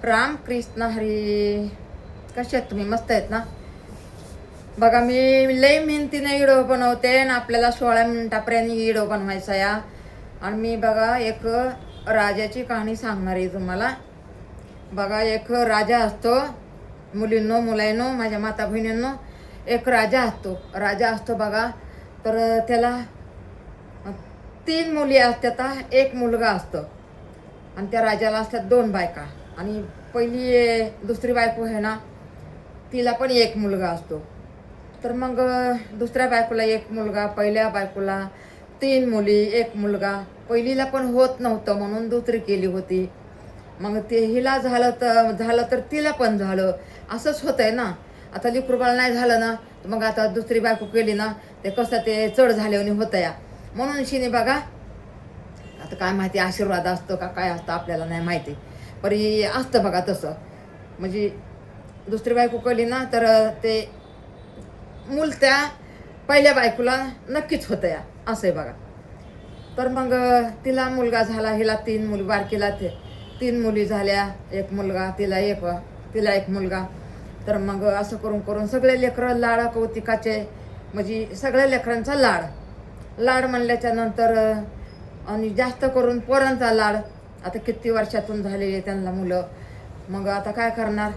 राम कृष्ण हरी. कसे आहेत तुम्ही? मस्त आहेत ना? बघा मी लई मेहनतीने व्हिडिओ बनवते आणि आपल्याला 16 मिनिटापर्यंत व्हिडिओ बनवायचा या. आणि मी बघा एक राजाची कहाणी सांगणार आहे तुम्हाला. बघा एक राजा असतो, मुलींनो मुलांनो माझ्या माता बहिणींनो, एक राजा असतो बघा. तर त्याला 3 मुली असतात, एक मुलगा असतो. आणि त्या राजाला असतात 2 बायका. आणि दुसरी बायको आहे ना, तिला पण एक मुलगा असतो. तर मग दुसऱ्या बायकोला एक मुलगा, पहिल्या बायकोला 3 मुली एक मुलगा. पहिलीला पण होत नव्हतं म्हणून दुसरी केली होती. मग ते हिला झालं तर तिला पण झालं. असंच होतंय ना. आता लेकरूबाळ नाही झालं ना, तर मग आता दुसरी बायको केली ना, ते कसं ते चढ झाल्याने होतं या. म्हणून शिने बघा, आता काय माहिती आशीर्वाद असतो का काय असतं आपल्याला नाही माहिती, पण असतं बघा तसं. म्हणजे दुसरी बायको केली ना, तर ते मूल त्या पहिल्या बायकोला नक्कीच होतं या, असं आहे बघा. तर मग तिला मुलगा झाला, हिला 3 मुली, बारकीला 3 मुली झाल्या, एक मुलगा, तिला एक मुलगा. तर मग असं करून करून सगळे लेकरं लाड कौतिकाचे, म्हणजे सगळ्या लेकरांचा लाड म्हणल्याच्या नंतर आणि जास्त करून पोरांचा लाड. आता किती वर्षातून झालेले त्यांना मुलं. मग आता काय करणार.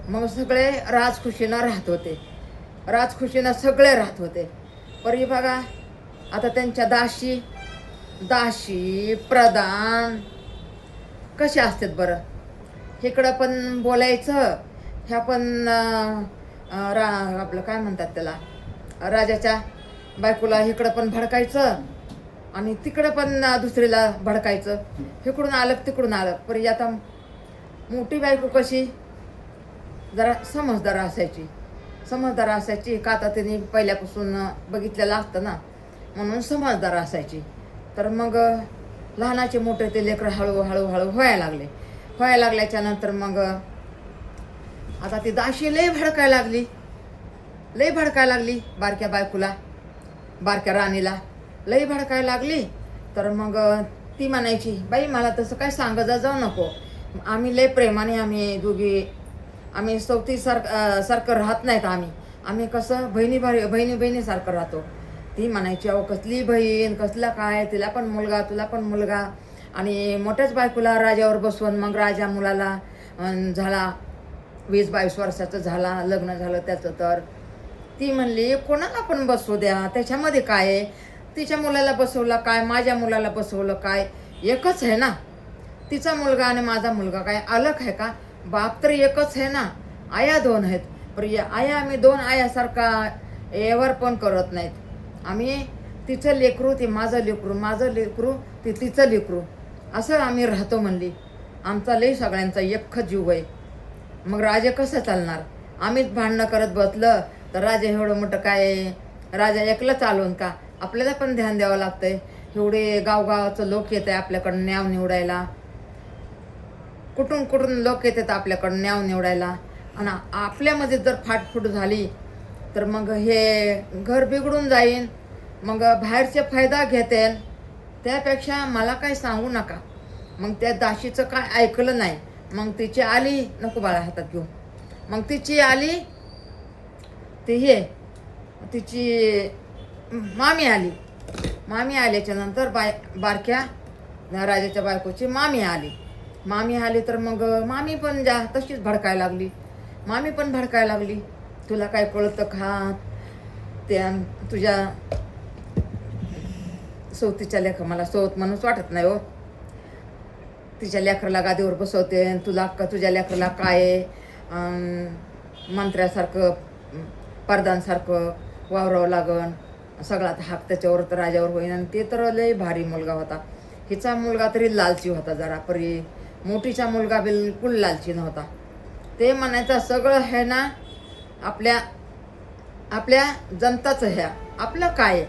मग सगळे राजखुशीनं सगळे राहत होते. परी बघा आता त्यांच्या दाशी प्रधान कसे असतात बरं. इकडं पण बोलायचं, ह्या पण आपलं काय म्हणतात त्याला, राजाच्या बायकोला इकडं पण भडकायचं आणि तिकडं पण दुसरीला भडकायचं. इकडून आलं तिकडून आलं. परी आता मोठी बायको कशी जरा समजदार असायची का, आता त्यांनी पहिल्यापासून बघितलेलं असतं ना, म्हणून समजदार असायची. तर मग लहानाचे मोठे ते लेकरं हळूहळू व्हायला लागल्याच्या नंतर मग आता ती दाशी लय भडकायला लागली बारक्या बायकोला, बारक्या राणीला लय भडकायला लागली. तर मग ती म्हणायची, बाई मला तसं काय सांगत जाऊ नको, आम्ही लय प्रेमाने आम्ही सवती सारखं राहत नाहीत, आम्ही कसं बहिणीसारखं राहतो. ती म्हणायची, अहो कसली बहीण कसला काय, तिला पण मुलगा तुला पण मुलगा. आणि मोठ्याच बायकोला राजावर बसवून मग राजा मुलाला झाला 20-22 वर्षाचं झाला, लग्न झालं त्याचं. तर ती म्हणली कोणाला पण बसवू द्या, त्याच्यामध्ये काय आहे. तिच्या मुलाला बसवलं काय, माझ्या मुलाला बसवलं काय, एकच आहे ना. तिचा मुलगा आणि माझा मुलगा काय अलग आहे का. बाप तर एकच आहे ना, आया 2 आहेत. पण आया आम्ही 2 आयासारखा एवर पण करत नाहीत. आम्ही तिचं लेकरू ते माझं लेकरू ते तिचं लेकरू, असं आम्ही राहतो म्हणली. आमचा लई सगळ्यांचा एक जीव आहे. मग राजा कसं चालणार. आम्हीच भांडणं करत बसलं तर राजा एवढं मोठं काय, राजा एकलं चालवून का. आपल्याला पण ध्यान द्यावं लागतंय. एवढे गावगावाचं लोक येत आहे आपल्याकडं न्याव निवडायला, कुठून लोक येतात आपल्याकडं न्याव निवडायला. आणि आपल्यामध्ये जर फाटफूट झाली तर मग हे घर बिघडून जाईन, मग बाहेरचे फायदा घेतील. त्यापेक्षा मला काय सांगू नका. मग त्या दाशीचं काय ऐकलं नाही. मग तिची आली, नको बाळा हातात घेऊ. मग तिची आली तिची मामी आल्याच्या नंतर बारक्या राजाच्या बायकोची मामी आली. तर मग मामी पण तशीच भडकायला लागली. तुला काय कळतं का, त्या तुझ्या सवतीच्या लेकरं, मला सवत म्हणूनच वाटत नाही हो, तिच्या लेकराला गादीवर बसवते. तुझ्या लेकराला काय मंत्र्यासारखं प्रधानसारखं वावरावं लागन, सगळा हाक त्याच्यावर तर राजावर होईन. आणि ते तर लय भारी मुलगा होता. हिचा मुलगा तरी लालची होता जरा, परी मोठीचा मुलगा बिलकुल लालची नव्हता. ते म्हणायचं सगळं हे ना आपल्या जनताचं ह्या आपलं काय,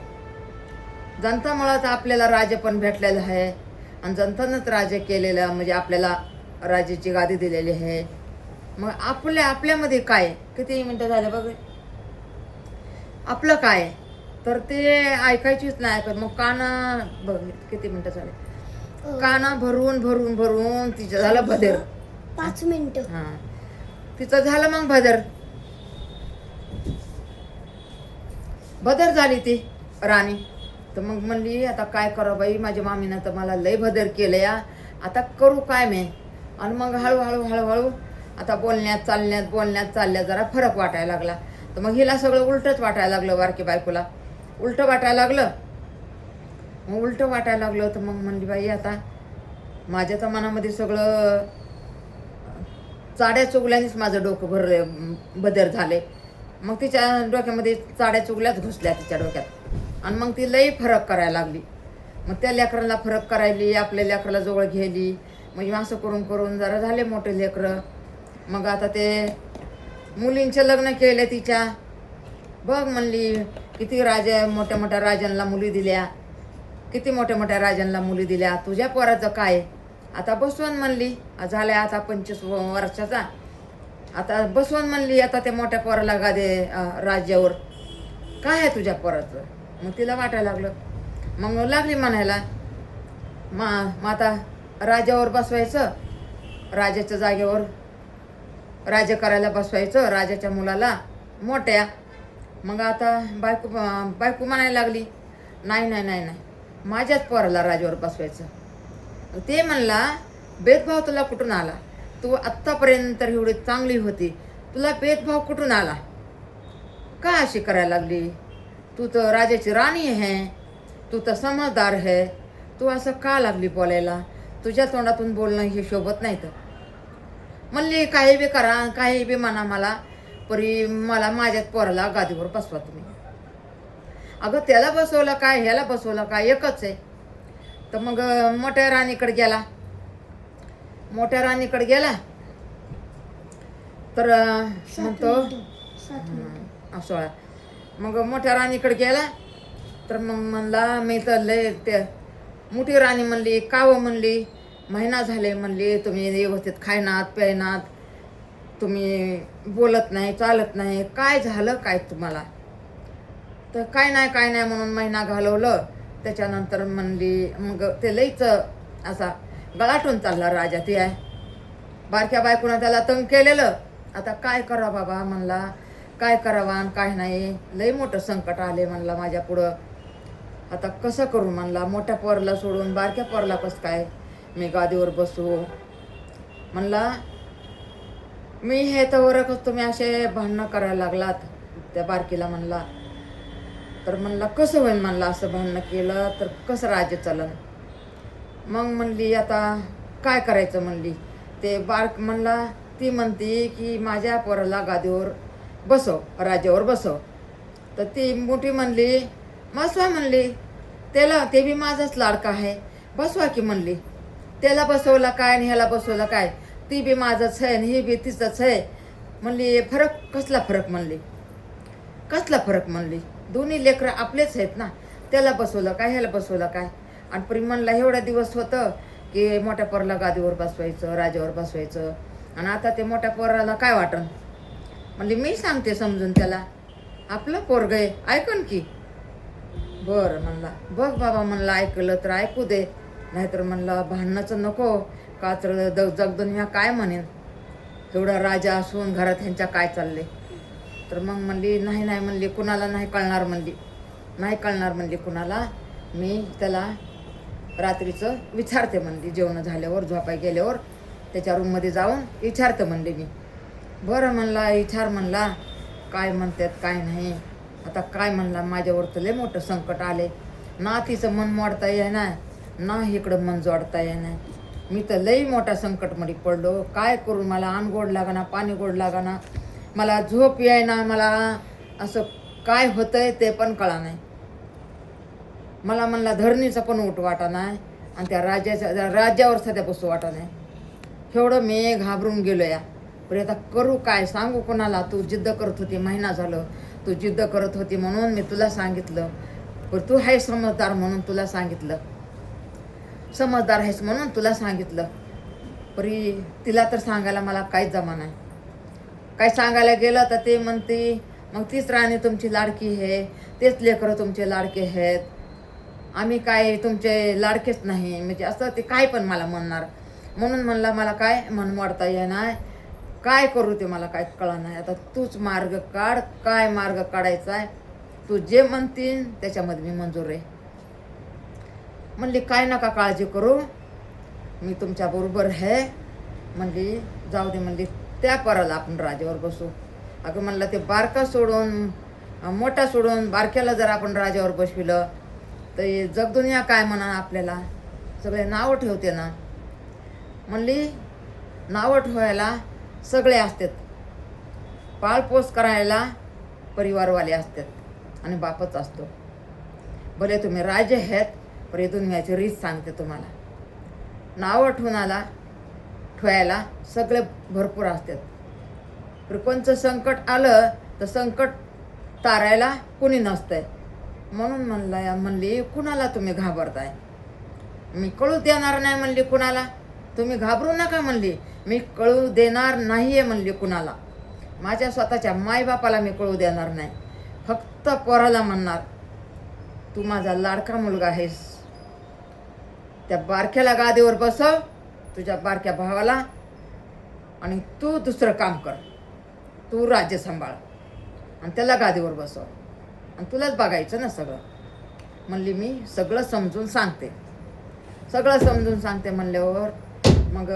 जनतामुळं तर आपल्याला राजे पण भेटलेलं आहे. आणि जनतानंच राजे केलेलं, म्हणजे आपल्याला राजाची गादी दिलेली आहे. मग आपल्यामध्ये काय, किती मिनटं झाले बघ, आपलं काय. तर ते ऐकायचीच नाही ऐकत. मग बघ किती मिनटं झाले, काना भरून तिचं झालं बधेर. 5 मिनिटं. हां तिचं झालं मग भदर झाली ती राणी. तर मग म्हणली आता काय करा बाई, माझ्या मामीनं तर मला लय भदर केलं या, आता करू काय मी. आणि मग हळूहळू आता बोलण्यात चालल्यात जरा फरक वाटायला लागला. तर मग हिला सगळं उलटच वाटायला लागलं, बारकी बायकोला उलटं वाटायला लागलं. मग उलटं वाटायला लागलं तर मग म्हणली बाई आता माझ्या तर मनामध्ये सगळं चाड्या चुगल्यानेच माझं डोकं बदर झाले. मग तिच्या डोक्यामध्ये चाड्या चुगल्याच घुसल्या तिच्या डोक्यात. आणि मग ती लई फरक करायला लागली. मग त्या लेकराला फरक करायली, आपल्या लेकराला जवळ घ्यायली. मग असं करून करून जरा झाले मोठे लेकरं. मग आता ते मुलींचे लग्न केले तिच्या. बघ म्हणली किती मोठ्या मोठ्या राजांना मुली दिल्या, किती मोठ्या मोठ्या राजांना मुली दिल्या. तुझ्या पोराचं काय आता बसवून म्हणली, झाल्या आता 25 वर्षाचा. आता बसवून म्हणली आता त्या मोठ्या पोराला गादे राज्यावर. काय आहे तुझ्या पोराचं. मग तिला वाटायला लागलं. मग लागली म्हणायला मग आता राजावर बसवायचं, राजाच्या जागेवर राज्य करायला बसवायचं राजाच्या मुलाला मोठ्या. मग आता बायको म्हणायला लागली नाही माझ्याच पोराला राजावर बसवायचं. ते म्हणला भेदभाव तुला कुठून आला, तू आत्तापर्यंत तर एवढी चांगली होती, तुला भेदभाव कुठून आला, का अशी करायला लागली. तू तर राजाची राणी आहे, तू तर समजदार आहे, तू असं का लागली बोलायला, तुझ्या तोंडातून बोलणं हे शोभत नाही. तर म्हणली काही बी करा, काही बी म्हणा मला, परी मला माझ्याच पोराला गादीवर बसवा तुम्ही. अगं त्याला बसवलं काय, ह्याला बसवलं काय, एकच आहे. तर मग मोठ्या राणीकडे गेला तर म्हणतो 16. मग मोठ्या राणीकडे गेला तर मग म्हणला मी तर लय ते. मोठी राणी म्हणली काव म्हणली, महिना झाले म्हणली तुम्ही व्यवस्थित खायनात प्यायनात, तुम्ही बोलत नाही चालत नाही, काय झालं काय तुम्हाला. तर काय नाही म्हणून महिना घालवलं. त्याच्यानंतर म्हणली मग ते लईच असा गळाटून चालला राजा. ती आहे बारक्या बायकोनं त्याला तंग केलेलं. आता काय करा बाबा म्हणला, काय करावा आणि काय नाही, लई मोठं संकट आले म्हणला माझ्या पुढं. आता कसं करू म्हणला, मोठ्या पोरला सोडून बारक्या पोरला कसं काय मी गादीवर बसू म्हणला. मी हे तर वरकच तुम्ही असे भांडणं करायला लागलात त्या बारकीला म्हणला. तर म्हणला कसं होईल म्हणला, असं भांडणं केलं तर कसं राज्य चालन. मग म्हणली आता काय करायचं म्हणली. ते बारक म्हणला ती म्हणती की माझ्या पोराला गादीवर बसव, राज्यावर बसव. तर ती मोठी म्हणली बसवा म्हणली, त्याला ते बी माझाच लाडका आहे, बसवा की म्हणली. त्याला बसवलं काय आणि ह्याला बसवलं काय, ती बी माझंच आहे आणि ही बी तिचंच आहे म्हणली. कसला फरक म्हणली, दोन्ही लेकरं आपलेच आहेत ना, त्याला बसवलं काय ह्याला बसवलं काय. आणि परी म्हणला एवढा दिवस होतं की मोठ्या पोराला गादीवर बसवायचं, राजावर बसवायचं, आणि आता ते मोठ्या पोराला काय वाटन म्हणली. मी सांगते समजून त्याला, आपलं पोरग आहे ऐकन की. बरं म्हणला, बघ बाबा म्हणला ऐकलं तर ऐकू दे, नाहीतर म्हणला भांडणाचं नको का, तर जगदुनिया काय म्हणेन, एवढा राजा असून घरात ह्यांच्या काय चालले. तर मग म्हणली नाही म्हणली, कुणाला नाही कळणार म्हणली कुणाला. मी त्याला रात्रीचं विचारते म्हणली, जेवण झाल्यावर झोपाय गेल्यावर त्याच्या रूममध्ये जाऊन विचारते म्हणली मी. बरं म्हणला विचार म्हणला, काय म्हणतात काय नाही. आता काय म्हणला माझ्यावर तर लय मोठं संकट आले, ना तिचं मन मोडता येणार ना इकडं मन जोडता येणार. मी तर लई मोठ्या संकटमध्ये पडलो, काय करू, मला अन्न गोड लागाना, पाणी गोड लागाना, मला झोप यायना, मला असं काय होतंय ते पण कळा नाही. मला म्हणला धरणीचा पण उठ वाटा नाही आणि त्या राज्यावर सध्या बसू वाटा नाही. एवढं मी घाबरून गेलो या. पण आता करू काय, सांगू कोणाला. तू जिद्द करत होती, महिना झालं तू जिद्द करत होती म्हणून मी तुला सांगितलं. पण तू आहे समजदार म्हणून तुला सांगितलं, समजदार आहेस म्हणून तुला सांगितलं. परी तिला तर सांगायला मला काहीच जमा नाही. काय सांगायला गेलं तर ते म्हणते मग तीच राणी तुमची लाडकी आहे, तेच लेकरं तुमचे लाडके आहेत, आम्ही काय तुमचे लाडकेच नाही म्हणजे असं ते काय पण मला म्हणणार. म्हणून म्हणला मला काय मन मोडता येणार, काय करू ते मला काय कळा नाही. आता तूच मार्ग काढ, काय मार्ग काढायचा आहे, तू जे म्हणतील त्याच्यामध्ये मी मंजूर आहे. म्हणली काय नका काळजी करू, मी तुमच्याबरोबर आहे. म्हणली जाऊ दे, म्हणली त्या पराला आपण राजावर बसू. अगं म्हणलं ते बारका सोडून मोठा सोडून बारक्याला जर आपण राजावर बसविलं तर जगदुनिया काय म्हणा, आपल्याला सगळे नावं ठेवते ना. म्हणली नावं ठेवायला सगळे असतात, पाळपोस करायला परिवारवाले असतात आणि बापच असतो. भले तुम्ही राजे आहेत, पण हे दुनियाची रीत सांगते तुम्हाला. नावं ठेवायला सगळे भरपूर असतात, पण कोणचं संकट आलं तर संकट तारायला कुणी नसतंय. म्हणून म्हणली कुणाला तुम्ही घाबरताय, मी कळू देणार नाही म्हणली कुणाला, तुम्ही घाबरू नका म्हणली, मी कळू देणार नाही आहे म्हणली कुणाला. माझ्या स्वतःच्या मायबापाला मी कळू देणार नाही, फक्त पोराला म्हणणार तू माझा लाडका मुलगा आहेस, त्या बारक्याला गादीवर बसव, तुझ्या बारक्या भावाला, आणि तू दुसरं काम कर, तू राज्य सांभाळ आणि त्याला गादीवर बसव, आणि तुलाच बघायचं ना सगळं. म्हणली मी सगळं समजून सांगते, सगळं समजून सांगते. म्हणल्यावर मग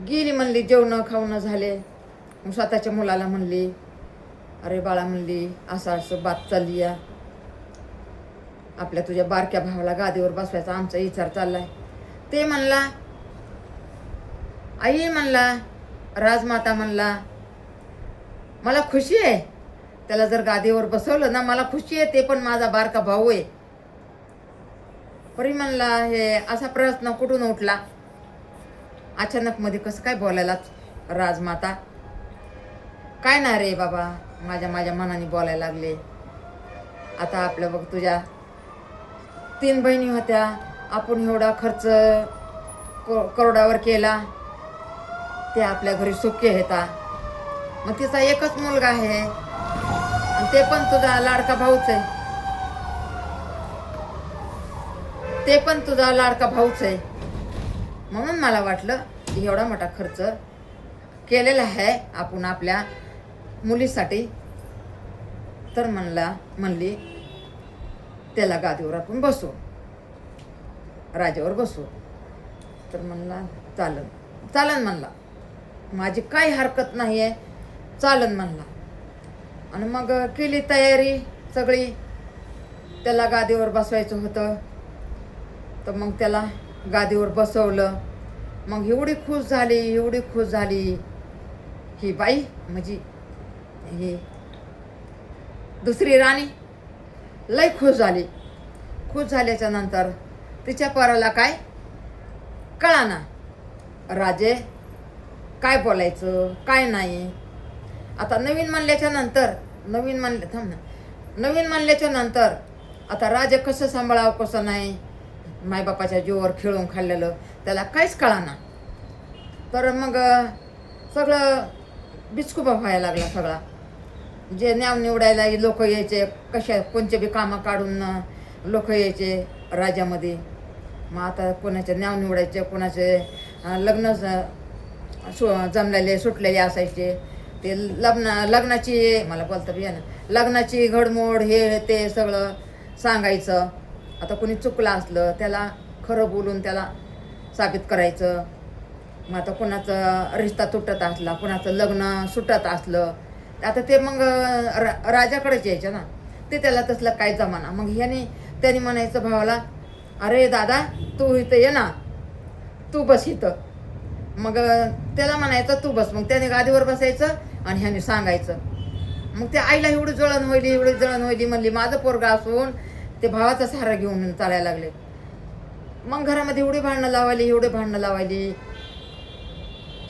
गेली. म्हणली जेवणं खावणं झाले. मग स्वतःच्या मुलाला म्हणली अरे बाळा, म्हणली असं असं बात चालली या, आपल्या तुझ्या बारक्या भावाला गादीवर बसवायचा आमचा विचार चाललाय. ते म्हणला आई, म्हणला राजमाता, म्हणला मला खुशी आहे, त्याला जर गादीवर बसवलं ना मला खुशी आहे, ते पण माझा बारका भाऊ आहे. परी म्हणला हे असा प्रश्न कुठून उठला अचानक मध्ये, कसं काय बोलायलाच राजमाता? काय ना रे बाबा, माझ्या मनाने बोलायला लागले. आता आपलं बघ, तुझ्या 3 बहिणी होत्या, आपण एवढा खर्च करोडावर केला, ते आपल्या घरी सुखी आहेत. मग तिचा एकच मुलगा आहे आणि ते पण तुझा लाडका भाऊच आहे, ते पण तुझा लाडका भाऊच आहे. म्हणून मला वाटलं की एवढा मोठा खर्च केलेला आहे आपण आपल्या मुलीसाठी, तर म्हणली त्याला गादीवर आपण बसू, राजावर बसू. तर म्हणला चालन म्हणला, माझी काही हरकत नाही आहे, चालन म्हणला. आणि मग केली तयारी सगळी, त्याला गादीवर बसवायचं होतं. तर मग त्याला गादीवर बसवलं. मग एवढी खुश झाली ही बाई, म्हणजे ही दुसरी राणी लय खुश झाल्याच्या नंतर तिच्या पोराला काय कळाना, राजे काय बोलायचं काय नाही. आता नवीन म्हणल्याच्या नंतर आता राजे कसं सांभाळावं कसं नाही, मायबापाच्या जीवावर खेळून खाल्लेलं त्याला काहीच कळाना. तर मग सगळं बिचकुबा व्हायला लागला सगळा. जे न्याव निवडायला लोक यायचे, कोणचे बी कामं काढून लोक यायचे राज्यामध्ये. मग आता कोणाचे न्याव निवडायचे, कोणाचे लग्न जमलेले सुटलेले असायचे, ते लग्नाची मला बोलता बी ना, लग्नाची घडमोड हे ते सगळं सांगायचं. आता कोणी चुकलं असलं त्याला खरं बोलून त्याला साबित करायचं. मग आता कोणाचं रिश्ता तुटत असला, कोणाचं लग्न सुटत असलं, आता ते मग राजाकडेच यायचं ना, ते त्याला तसलं काय जमाना. मग त्याने म्हणायचं भावाला, अरे दादा तू इथं ये ना, तू बस इथं. मग त्याला म्हणायचं तू बस. मग त्याने गादीवर बसायचं आणि ह्याने सांगायचं. मग त्या आईला एवढी जळण व्हायली, म्हणली माझं पोरगा असून ते भावाचा सहारा घेऊन चालायला लागले. मग घरामध्ये एवढी भांडणं लावायली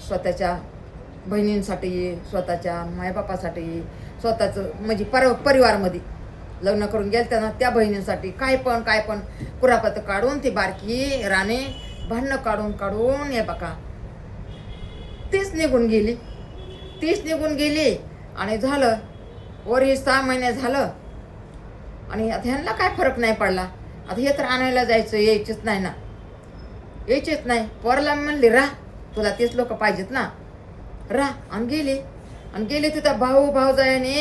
स्वतःच्या बहिणींसाठी, स्वतःच्या मायबापासाठी, स्वतःचं म्हणजे परिवारमध्ये लग्न करून गेलं ना त्या बहिणींसाठी काय पण कुरापत काढून ती बारकी राणी भांडणं काढून हे बघा तीच निघून गेली. आणि झालं वरी 6 महिने झालं. आणि आता ह्यांना काय फरक नाही पडला. आता हे तर आणायला जायचं यायचंच नाही ना. यायचीच नाही. पोरला म्हणली राह, तुला तेच लोक पाहिजेत ना, राह. आणि गेली तिथं भाऊजायाने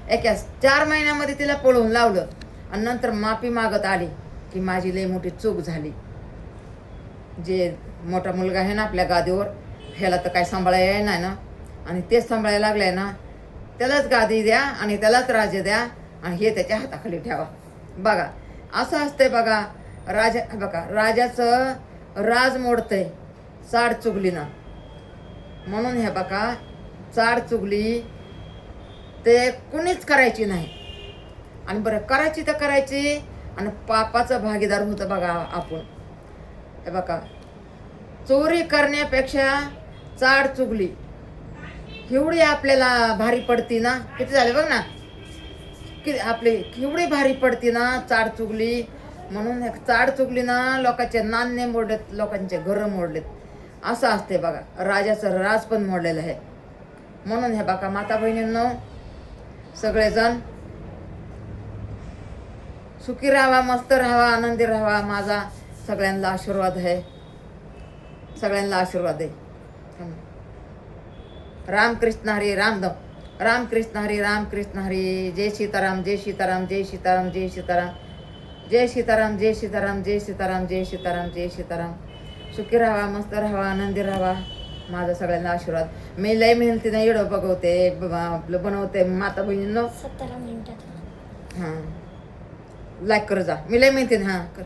एका 4 महिन्यामध्ये तिला पळवून लावलं. आणि नंतर माफी मागत आली की माझी लई मोठी चूक झाली. जे मोठा मुलगा आहे ना आपल्या गादीवर, ह्याला तर काय सांभाळायला नाही ना, आणि तेच सांभाळायला लागलाय ना, त्यालाच गादी द्या आणि त्यालाच राज्य द्या आणि हे त्याच्या हाताखाली ठेवा. बघा असं असतंय बघा. राजाचं राज मोडतंय चाड चुगलीनं. म्हणून हे बघा, चाड चुगली ते कुणीच करायची नाही. आणि बरं करायची तर करायची, आणि पापाचं भागीदार होतं बघा आपण. हे बघा, चोरी करण्यापेक्षा चाड चुगली एवढी आपल्याला भारी पडती ना. किती झाले बघ ना, की आपली एवढी भारी पडती ना चाड चुगली. म्हणून चाड चुगली ना लोकांचे नाणे मोडलेत, लोकांचे घरं मोडलेत. असं असते बघा. राजाचं राज पण मोडलेलं आहे. म्हणून हे बघा माता बहिणींनो, सगळेजण सुखी राहावा, मस्त राहावा, आनंदी राहावा. माझा सगळ्यांना आशीर्वाद आहे, सगळ्यांना आशीर्वाद आहे. रामकृष्ण हरी रामकृष्ण हरी रामकृष्ण हरी. जय सीताराम, जय सीताराम, जय सीताराम, जय सीताराम, जय सीताराम, जय सीताराम, जय सीताराम, जय सीताराम, जय सीताराम. सुखी राहावा, मस्त राहावा, आनंदी राहावा. माझा सगळ्यांना आशीर्वाद. मी लय मेहनतीने व्हिडिओ बघवते, आपलं बनवते माता बहिणींनो. 17 मिनिटात हां, लाईक कर जा. मी लय मेहनतीने हां कर.